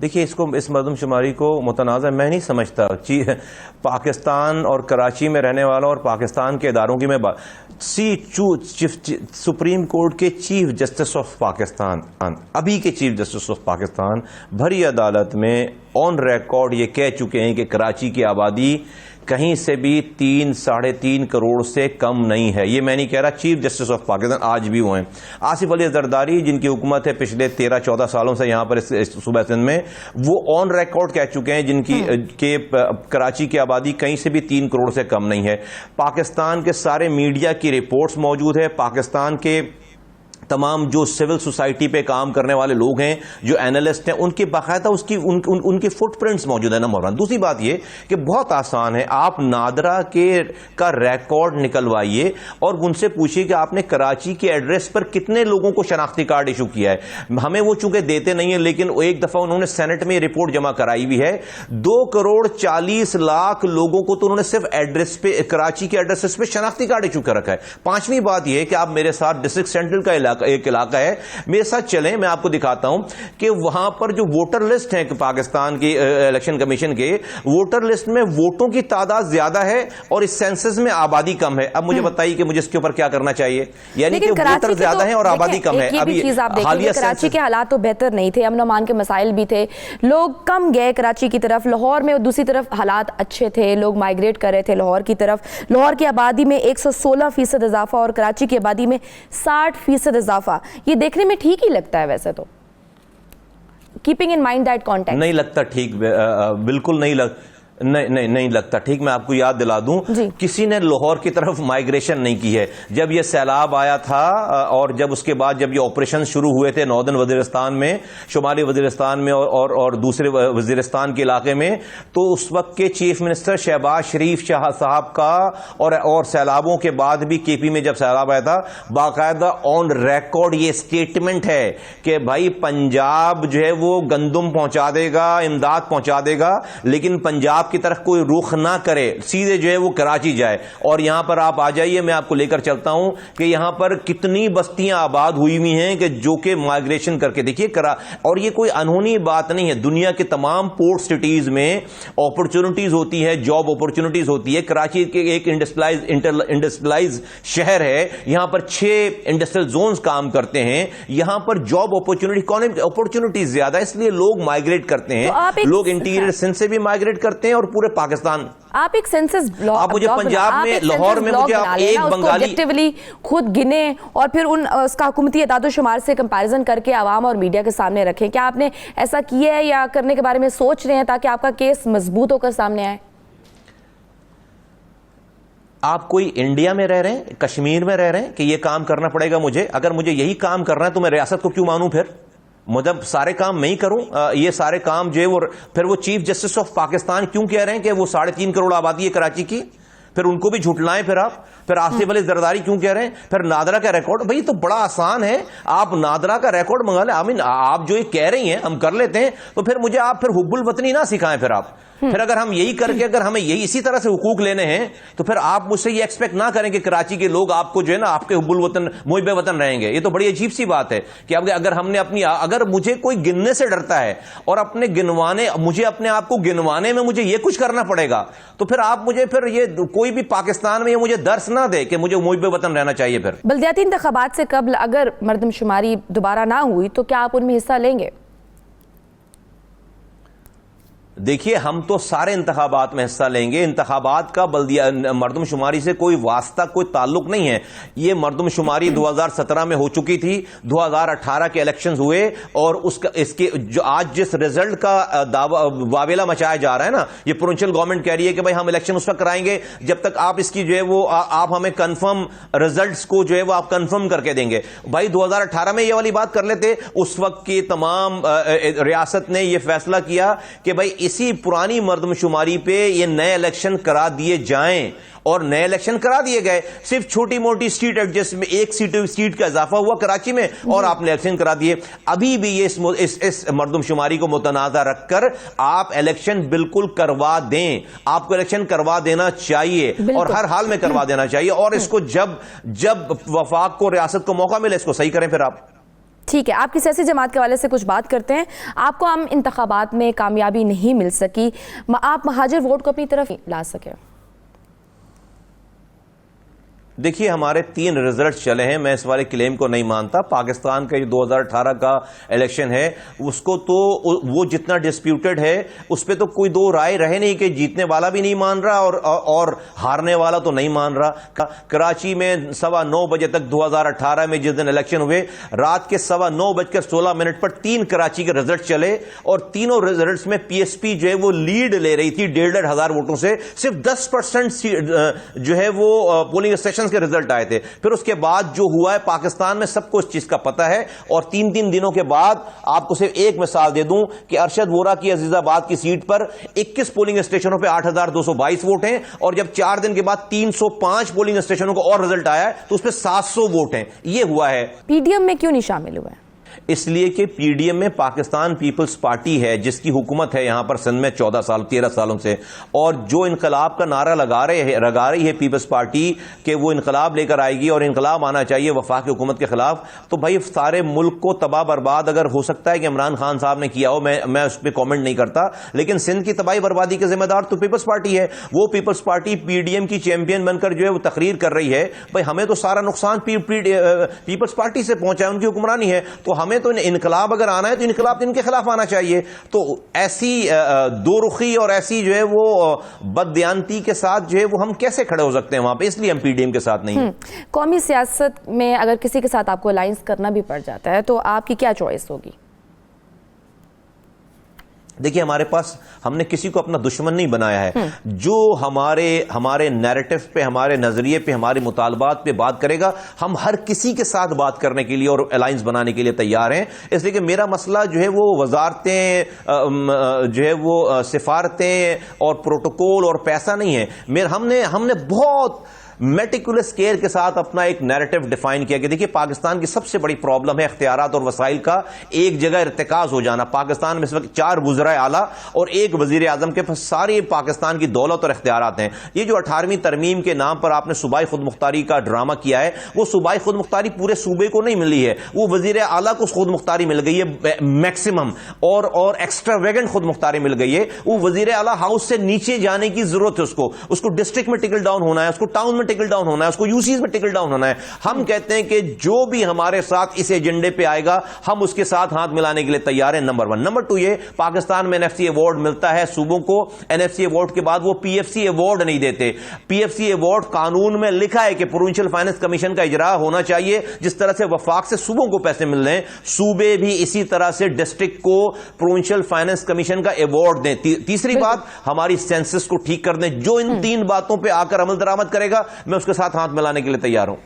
دیکھیے اس مردم شماری کو متنازع میں نہیں سمجھتا. پاکستان اور کراچی میں رہنے والا اور پاکستان کے اداروں کی میں سپریم کورٹ کے چیف جسٹس آف پاکستان، ابھی کے چیف جسٹس آف پاکستان بھری عدالت میں آن ریکارڈ یہ کہہ چکے ہیں کہ کراچی کی آبادی کہیں سے بھی 3-3.5 کروڑ سے کم نہیں ہے. یہ میں نہیں کہہ رہا، چیف جسٹس آف پاکستان آج بھی وہ ہیں. آصف علی زرداری جن کی حکومت ہے پچھلے 13-14 سالوں سے یہاں پر صوبہ سندھ میں، وہ آن ریکارڈ کہہ چکے ہیں جن کی کہ کراچی کی آبادی کہیں سے بھی 3 کروڑ سے کم نہیں ہے. پاکستان کے سارے میڈیا کی رپورٹس موجود ہے، پاکستان کے تمام جو سول سوسائٹی پہ کام کرنے والے لوگ ہیں، جو اینالسٹ ہیں، ان کے باقاعدہ ان کے فٹ پرنٹس موجود ہیں. نمبر 1. دوسری بات یہ کہ بہت آسان ہے، آپ نادرا کا ریکارڈ نکلوائیے اور ان سے پوچھیے کہ آپ نے کراچی کے ایڈریس پر کتنے لوگوں کو شناختی کارڈ ایشو کیا ہے. ہمیں وہ چونکہ دیتے نہیں ہیں، لیکن ایک دفعہ انہوں نے سینٹ میں رپورٹ جمع کرائی بھی ہے، 2,40,00,000 لوگوں کو تو انہوں نے صرف ایڈریس پہ، کراچی کے ایڈریس پہ شناختی کارڈ ایشو کر رکھا ہے. 5ویں بات یہ ہے کہ آپ میرے ساتھ ڈسٹرکٹ سینٹرل کا ایک علاقہ ہے، میرے ساتھ چلیں، میں آپ کو دکھاتا ہوں کہ وہاں پر جو ووٹر لسٹ ہے پاکستان کی الیکشن کمیشن کے، ووٹر لسٹ میں ووٹوں کی تعداد زیادہ ہے اور اس سینسس میں آبادی کم ہے. اب مجھے بتائیے کہ مجھے اس کے اوپر کیا کرنا چاہیے؟ یعنی کہ ووٹر زیادہ ہیں اور آبادی کم ہے. ابھی کراچی کے حالات تو بہتر نہیں تھے، امن و امان کے مسائل بھی تھے، لوگ کم گئے کراچی کی طرف. لاہور میں دوسری طرف حالات اچھے تھے، لوگ مائگریٹ کر رہے تھے لاہور کی طرف. لاہور کی آبادی میں 116% اضافہ اور کراچی کی آبادی میں 60% اضافہ. یہ دیکھنے میں ٹھیک ہی لگتا ہے ویسے تو، keeping in mind that context. نہیں لگتا ٹھیک، بالکل نہیں لگتا ٹھیک. میں آپ کو یاد دلا دوں، کسی نے لاہور کی طرف مائگریشن نہیں کی ہے. جب یہ سیلاب آیا تھا اور جب اس کے بعد جب یہ آپریشن شروع ہوئے تھے ناردرن وزیرستان میں، شمالی وزیرستان میں اور دوسرے وزیرستان کے علاقے میں، تو اس وقت کے چیف منسٹر شہباز شریف صاحب کا اور سیلابوں کے بعد بھی کے پی میں جب سیلاب آیا تھا، باقاعدہ آن ریکارڈ یہ اسٹیٹمنٹ ہے کہ بھائی پنجاب جو ہے وہ گندم پہنچا دے گا، امداد پہنچا دے گا، لیکن پنجاب کی طرف کوئی رخ نہ کرے، سیدھے جو ہے وہ کراچی جائے. اور یہاں پر آپ آ جائیے، میں آپ کو لے کر چلتا ہوں کہ یہاں پر کتنی بستیاں آباد ہوئی ہوئی ہیں کہ جو کہ مائگریشن کر کے دیکھیے اور یہ کوئی انہونی بات نہیں ہے. دنیا کے تمام پورٹ سٹیز میں اپرچونٹیز ہوتی ہے، جاب اپرچونٹیز ہوتی ہے. کراچی کے ایک انڈسٹریلائز شہر ہے، یہاں پر 6 انڈسٹریل زونز کام کرتے ہیں. یہاں پر جاب اپرچونٹیز زیادہ، اس لیے لوگ مائگریٹ کرتے ہیں. لوگ انٹیریئر سندھ سے بھی مائگریٹ کرتے ہیں اور پورے پاکستان. آپ ایک سینسس بلاک، آپ مجھے پنجاب میں لاہور میں مجھے آپ ایک بنگالی خود گنے اور پھر اس کا حکومتی اعداد و شمار سے کمپیریزن کر کے عوام اور میڈیا کے سامنے رکھیں. کیا آپ نے ایسا کیا ہے یا کرنے کے بارے میں سوچ رہے ہیں تاکہ آپ کا کیس مضبوط ہو کر سامنے آئے؟ آپ کوئی انڈیا میں رہ رہے ہیں، کشمیر میں رہ رہے ہیں کہ یہ کام کرنا پڑے گا مجھے؟ اگر مجھے یہی کام کرنا ہے تو میں ریاست کو کیوں مانوں؟ پھر مطلب سارے کام میں ہی کروں؟ یہ سارے کام جو ہے وہ پھر وہ چیف جسٹس آف پاکستان کیوں کہہ رہے ہیں کہ وہ 3.5 کروڑ آبادی ہے کراچی کی؟ پھر ان کو بھی جھٹلائیں. پھر آصف علی زرداری کیوں کہہ رہے ہیں؟ پھر نادرا کا ریکارڈ، بھائی تو بڑا آسان ہے، آپ نادرا کا ریکارڈ منگا لیں. آپ جو یہ کہہ رہی ہیں ہم کر لیتے ہیں، تو پھر مجھے آپ پھر حب الوطنی نہ سکھائیں. پھر اگر ہم یہی کر کے اگر ہمیں یہی اسی طرح سے حقوق لینے ہیں تو پھر آپ مجھ سے یہ ایکسپیکٹ نہ کریں کہ کراچی کے لوگ آپ کو جو ہے نا آپ کے حب الوطن محب وطن رہیں گے. یہ تو بڑی عجیب سی بات ہے کہ اگر ہم نے اگر مجھے کوئی گننے سے ڈرتا ہے اور مجھے اپنے آپ کو گنوانے میں مجھے یہ کچھ کرنا پڑے گا، تو پھر آپ مجھے پھر یہ کوئی بھی پاکستان میں یہ مجھے درس نہ دے کہ مجھے محب وطن رہنا چاہیے. پھر بلدیاتی انتخابات سے قبل اگر مردم شماری دوبارہ نہ ہوئی تو کیا آپ ان میں حصہ لیں گے؟ دیکھیے ہم تو سارے انتخابات میں حصہ لیں گے. انتخابات کا مردم شماری سے کوئی واسطہ، کوئی تعلق نہیں ہے. یہ مردم شماری 2017 میں ہو چکی تھی، 2018 کے الیکشنز ہوئے، اور اس کے جو آج جس رزلٹ کا واویلا مچایا جا رہا ہے نا، یہ پروونشل گورنمنٹ کہہ رہی ہے کہ بھائی ہم الیکشن اس وقت کرائیں گے جب تک آپ اس کی جو ہے وہ آپ ہمیں کنفرم رزلٹس کو جو ہے وہ آپ کنفرم کر کے دیں گے. بھائی 2018 میں یہ والی بات کر لیتے. اس وقت کی تمام ریاست نے یہ فیصلہ کیا کہ بھائی اسی پرانی مردم شماری پہ یہ نئے الیکشن کرا دیے جائیں، اور نئے الیکشن کرا دیے گئے. صرف چھوٹی موٹی سیٹ ایڈجسٹ میں 1 سیٹ کا اضافہ ہوا کراچی میں اور آپ نے الیکشن کرا دیے. ابھی بھی یہ اس مردم شماری کو متنازع رکھ کر آپ الیکشن بالکل کروا دیں. آپ کو الیکشن کروا دینا چاہیے اور ہر حال میں کروا دینا چاہیے. اور اس کو جب وفاق کو، ریاست کو موقع ملے اس کو صحیح کریں. پھر آپ ٹھیک ہے, آپ کی سیاسی جماعت کے حوالے سے کچھ بات کرتے ہیں. آپ کو عام انتخابات میں کامیابی نہیں مل سکی, آپ مہاجر ووٹ کو اپنی طرف لا سکے. دیکھیے ہمارے 3 ریزلٹ چلے ہیں, میں اس والے کلیم کو نہیں مانتا. پاکستان کا جو 2018 کا الیکشن ہے اس کو تو وہ جتنا ڈسپیوٹڈ ہے اس پہ تو کوئی دو رائے رہے نہیں کہ جیتنے والا بھی نہیں مان رہا اور ہارنے والا تو نہیں مان رہا. کراچی میں 9:15 بجے تک 2018 میں جس دن الیکشن ہوئے, رات کے 9:16 پر 3 کراچی کے ریزلٹ چلے اور تینوں ریزلٹس میں پی ایس پی جو ہے وہ لیڈ لے رہی تھی 1,500 ووٹوں سے. صرف 10% جو ہے وہ پولنگ اسٹیشن کے رزلٹ آئے تھے. پھر اس کے بعد جو ہوا ہے پاکستان میں سب کو اس چیز کا پتا ہے. اور 3 دنوں کے بعد آپ کو صرف ایک مثال دے دوں کہ ارشد وورا کی عزیز آباد کی سیٹ پر 21 پولنگ اسٹیشنوں پہ 8,222 ووٹ ہیں, اور جب 4 دن کے بعد 305 پولنگ اسٹیشنوں کو اور رزلٹ آیا ہے تو اس پہ 700 ووٹ ہیں. یہ ہوا ہے. پی ڈی ایم میں کیوں نہیں شامل ہوا ہے؟ اس لیے کہ پی ڈی ایم میں پاکستان پیپلز پارٹی ہے جس کی حکومت ہے یہاں پر سندھ میں 13 سالوں سے, اور جو انقلاب کا نعرہ لگا رہی ہے پیپلز پارٹی کہ وہ انقلاب لے کر آئے گی اور انقلاب آنا چاہیے وفاقی حکومت کے خلاف, تو بھائی سارے ملک کو تباہ برباد اگر ہو سکتا ہے کہ عمران خان صاحب نے کیا ہو, میں اس پہ کامنٹ نہیں کرتا, لیکن سندھ کی تباہی بربادی کے ذمہ دار تو پیپلز پارٹی ہے. وہ Peoples Party P D M کی چیمپئن بن کر جو ہے وہ تقریر کر رہی ہے. بھائی ہمیں تو سارا نقصان پیپلز پارٹی سے پہنچا ہے, ان کی حکمرانی ہے, تو ہمیں تو انقلاب اگر آنا ہے تو انقلاب ان کے خلاف آنا چاہیے. تو ایسی دو رخی اور ایسی جو ہے وہ بددیانتی کے ساتھ جو ہے وہ ہم کیسے کھڑے ہو سکتے ہیں وہاں پہ, اس لیے ہم پی ڈی ایم کے ساتھ نہیں. قومی سیاست میں اگر کسی کے ساتھ آپ کو الائنس کرنا بھی پڑ جاتا ہے تو آپ کی کیا چوائس ہوگی؟ دیکھیے ہمارے پاس, ہم نے کسی کو اپنا دشمن نہیں بنایا ہے. جو ہمارے نیریٹو پہ, ہمارے نظریے پہ, ہمارے مطالبات پہ بات کرے گا, ہم ہر کسی کے ساتھ بات کرنے کے لیے اور الائنس بنانے کے لیے تیار ہیں. اس لیے کہ میرا مسئلہ جو ہے وہ وزارتیں, جو ہے وہ سفارتیں اور پروٹوکول اور پیسہ نہیں ہے. ہم نے بہت میٹیکولس کیئر کے ساتھ اپنا ایک نیریٹو ڈیفائن کیا کہ دیکھیے پاکستان کی سب سے بڑی پرابلم ہے اختیارات اور وسائل کا ایک جگہ ارتکاز ہو جانا. پاکستان میں اس وقت 4 وزراء اعلیٰ اور 1 وزیر اعظم کے پاس ساری پاکستان کی دولت اور اختیارات ہیں. یہ جو 18ویں ترمیم کے نام پر آپ نے صوبائی خود مختاری کا ڈرامہ کیا ہے, وہ صوبائی خود مختاری پورے صوبے کو نہیں ملی ہے, وہ وزیر اعلیٰ کو خود مختاری مل گئی ہے میکسیمم, اور ایکسٹرا ویگن خود مختاری مل گئی ہے. وہ وزیر اعلیٰ ہاؤس سے نیچے جانے کی ضرورت ہے, اس کو ڈسٹرکٹ میں ٹکل ڈاؤن ہونا ہے, اس کو ٹاؤن میں ٹکل ڈاؤن ہونا ہے, اس کو یو سیز میں ٹکل ڈاؤن ہونا ہے. ہم کہتے ہیں کہ جو بھی ہمارے ساتھ اس ایجنڈے پہ آئے گا ہم اس کے ساتھ ہاتھ ملانے کے لیے تیار ہیں. نمبر 1. نمبر 2, یہ پاکستان میں NFC ایوارڈ ملتا ہے صوبوں کو. NFC ایوارڈ کے بعد وہ PFC ایوارڈ نہیں دیتے. PFC ایوارڈ قانون میں لکھا ہے کہ پروونشل فائنانس کمیشن کا اجرا ہونا چاہیے. جس طرح سے وفاق سے صوبوں کو پیسے مل رہے ہیں, صوبے بھی اسی طرح سے ڈسٹرکٹ کو پروونشل فائنانس کمیشن کا ایوارڈ دیں. تیسری بات, ہماری سینسس کو ٹھیک کر دیں. جو ان 3 باتوں پہ آ کر عمل درآمد کرے گا میں اس کے ساتھ ہاتھ ملانے کے لیے تیار ہوں.